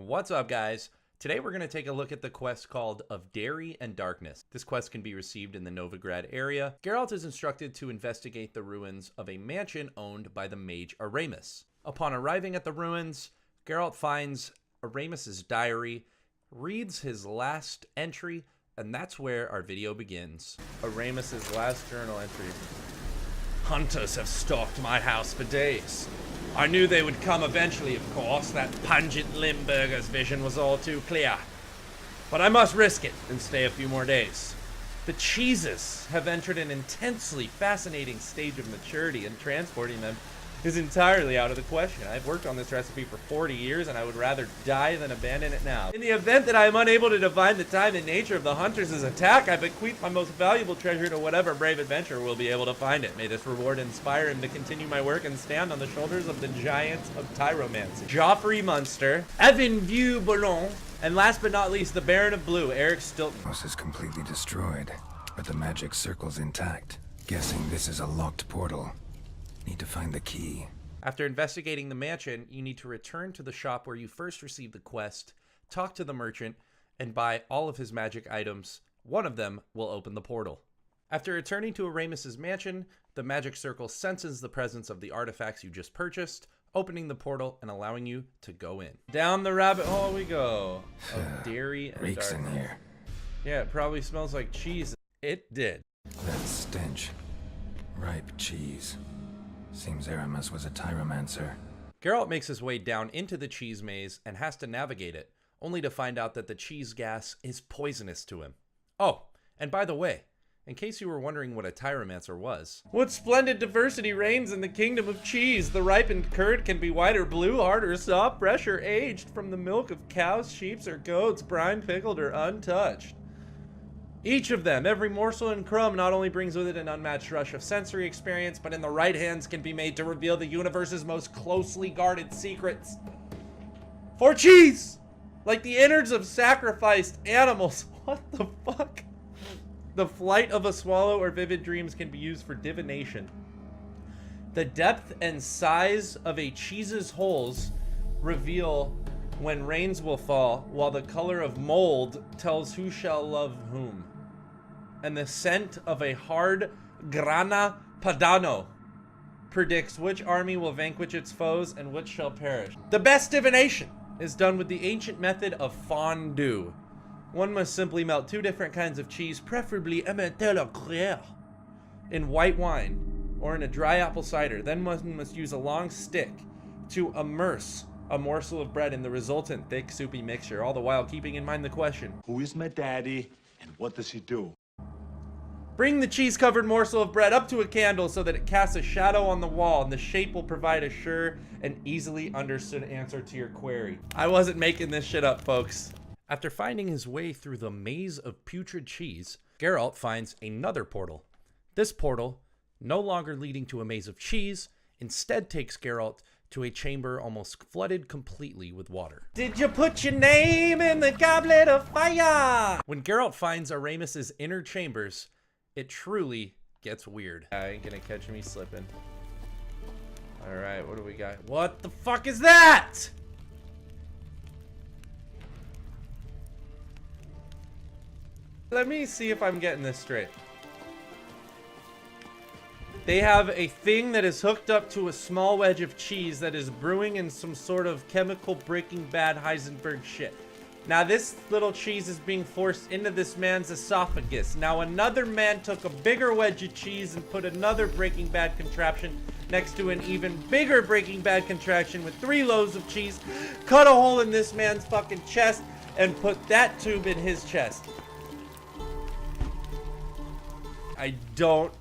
What's up, guys? Today we're going to take a look at the quest called Of Dairy and Darkness. This quest can be received in the Novigrad area. Geralt is instructed to investigate the ruins of a mansion owned by the mage Aeramas. Upon arriving at the ruins, Geralt finds Aeramas' diary, reads his last entry, and that's where our video begins. Aeramas' last journal entry. Hunters have stalked my house for days. I knew they would come eventually, of course. That pungent Limburger's vision was all too clear. But I must risk it and stay a few more days. The cheeses have entered an intensely fascinating stage of maturity, and transporting them is entirely out of the question. I've worked on this recipe for 40 years, and I would rather die than abandon it now. In the event that I am unable to divine the time and nature of the hunters' attack, I bequeath my most valuable treasure to whatever brave adventurer will be able to find it. May this reward inspire him to continue my work and stand on the shoulders of the giants of Tyromancy. Joffrey Munster, Evan Vieux Boulogne, and last but not least, the Baron of Blue, Eric Stilton. House is completely destroyed, but the magic circle's intact. Guessing this is a locked portal. Need to find the key. After investigating the mansion, you need to return to the shop where you first received the quest, talk to the merchant, and buy all of his magic items. One of them will open the portal. After returning to Aeramas' mansion, the magic circle senses the presence of the artifacts you just purchased, opening the portal and allowing you to go in. Down the rabbit hole we go. Of dairy and Reeks darkness. in here. Yeah, it probably smells like cheese. It did. That stench. Ripe cheese. Seems Aeramas was a tyromancer. Geralt makes his way down into the cheese maze and has to navigate it, only to find out that the cheese gas is poisonous to him. Oh, and by the way, in case you were wondering what a tyromancer was, what splendid diversity reigns in the kingdom of cheese! The ripened curd can be white or blue, hard or soft, fresh or aged, from the milk of cows, sheep, or goats, brined, pickled, or untouched. Each of them, every morsel and crumb, not only brings with it an unmatched rush of sensory experience, but in the right hands can be made to reveal the universe's most closely guarded secrets. For cheese! Like the innards of sacrificed animals. What the fuck? The flight of a swallow or vivid dreams can be used for divination. The depth and size of a cheese's holes reveal when rains will fall, while the color of mold tells who shall love whom. And the scent of a hard grana padano predicts which army will vanquish its foes and which shall perish. The best divination is done with the ancient method of fondue. One must simply melt two different kinds of cheese, preferably Emmental Gruyere, in white wine or in a dry apple cider. Then one must use a long stick to immerse a morsel of bread in the resultant thick, soupy mixture, all the while keeping in mind the question: who is my daddy, and what does he do? Bring the cheese-covered morsel of bread up to a candle so that it casts a shadow on the wall, and the shape will provide a sure and easily understood answer to your query. I wasn't making this shit up, folks. After finding his way through the maze of putrid cheese, Geralt finds another portal. This portal, no longer leading to a maze of cheese, instead takes Geralt to a chamber almost flooded completely with water. Did you put your name in the goblet of fire? When Geralt finds Aeramas' inner chambers, it truly gets weird. I ain't gonna catch me slipping. All right, what do we got? What the fuck is that? Let me see if I'm getting this straight. They have a thing that is hooked up to a small wedge of cheese that is brewing in some sort of chemical Breaking Bad Heisenberg shit. Now this little cheese is being forced into this man's esophagus. Now another man took a bigger wedge of cheese and put another Breaking Bad contraption next to an even bigger Breaking Bad contraption with 3 loaves of cheese, cut a hole in this man's fucking chest, and put that tube in his chest. I don't,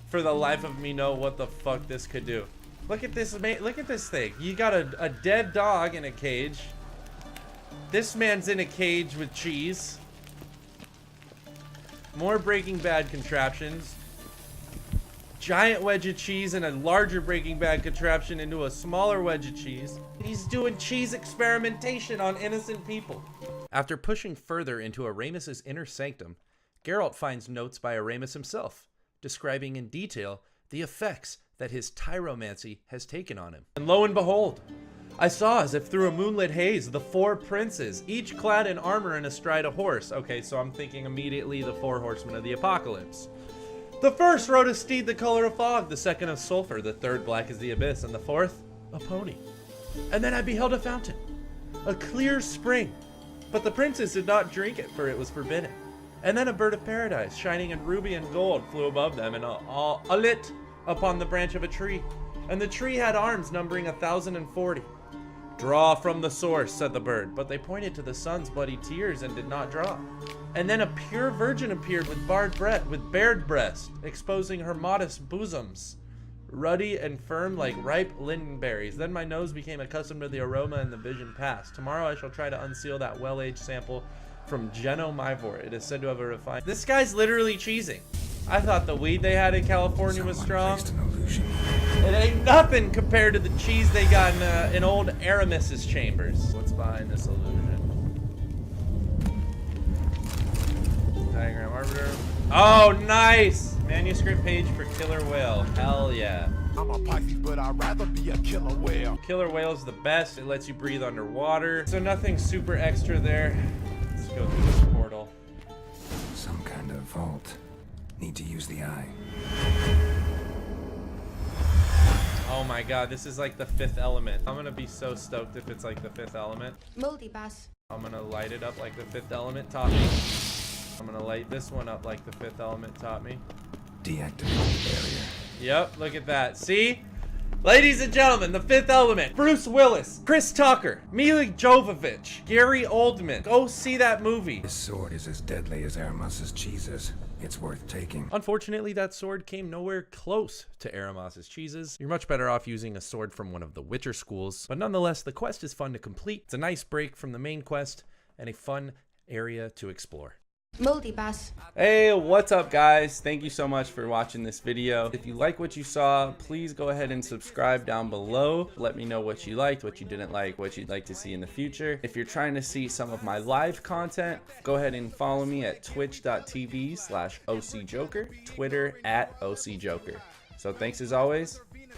for the life of me, know what the fuck this could do. Look at this, look at this thing. You got a dead dog in a cage. This man's in a cage with cheese. More Breaking Bad contraptions. Giant wedge of cheese and a larger Breaking Bad contraption into a smaller wedge of cheese. He's doing cheese experimentation on innocent people. After pushing further into Aeramas' inner sanctum, Geralt finds notes by Aeramas himself, describing in detail the effects that his tyromancy has taken on him. And lo and behold, I saw, as if through a moonlit haze, the 4 princes, each clad in armor and astride a horse. Okay, so I'm thinking immediately the 4 horsemen of the apocalypse. The first rode a steed the color of fog, the second of sulfur, the third black as the abyss, and the fourth, a pony. And then I beheld a fountain, a clear spring. But the princes did not drink it, for it was forbidden. And then a bird of paradise, shining in ruby and gold, flew above them and alit upon the branch of a tree. And the tree had arms numbering 1,040. Draw from the source, said the bird, but they pointed to the sun's bloody tears and did not draw. And then a pure virgin appeared with bared breast, exposing her modest bosoms, ruddy and firm like ripe lingonberries. Then my nose became accustomed to the aroma and the vision passed. Tomorrow I shall try to unseal that well-aged sample from Genomivore. It is said to have a refined... This guy's literally cheesing. I thought the weed they had in California was strong. It ain't nothing compared to the cheese they got in old Aeramas' chambers. What's behind this illusion? Diagram arbiter. Oh, nice! Manuscript page for Killer Whale. Hell yeah. I'm a Pisces, but I'd rather be a killer whale. Killer Whale's the best. It lets you breathe underwater. So nothing super extra there. Let's go through this portal. Some kind of vault. Need to use the eye. Oh my god, this is like the 5th element. I'm gonna be so stoked if it's like the 5th element. Multipass. I'm gonna light it up like the 5th element taught me. I'm gonna light this one up like the 5th element taught me. Deactivate the barrier. Yep, look at that. See? Ladies and gentlemen, the 5th element. Bruce Willis, Chris Tucker, Mila Jovovich, Gary Oldman. Go see that movie. This sword is as deadly as Aeramas' cheeses. It's worth taking. Unfortunately, that sword came nowhere close to Aeramas' cheeses. You're much better off using a sword from one of the Witcher schools. But nonetheless, the quest is fun to complete. It's a nice break from the main quest and a fun area to explore. Multipass. Hey, what's up guys? Thank you so much for watching this video. If you like what you saw, please go ahead and subscribe down below. Let me know what you liked, what you didn't like, what you'd like to see in the future. If you're trying to see some of my live content, go ahead and follow me at twitch.tv/OCJoker, Twitter @OCJoker. So thanks as always. Peace.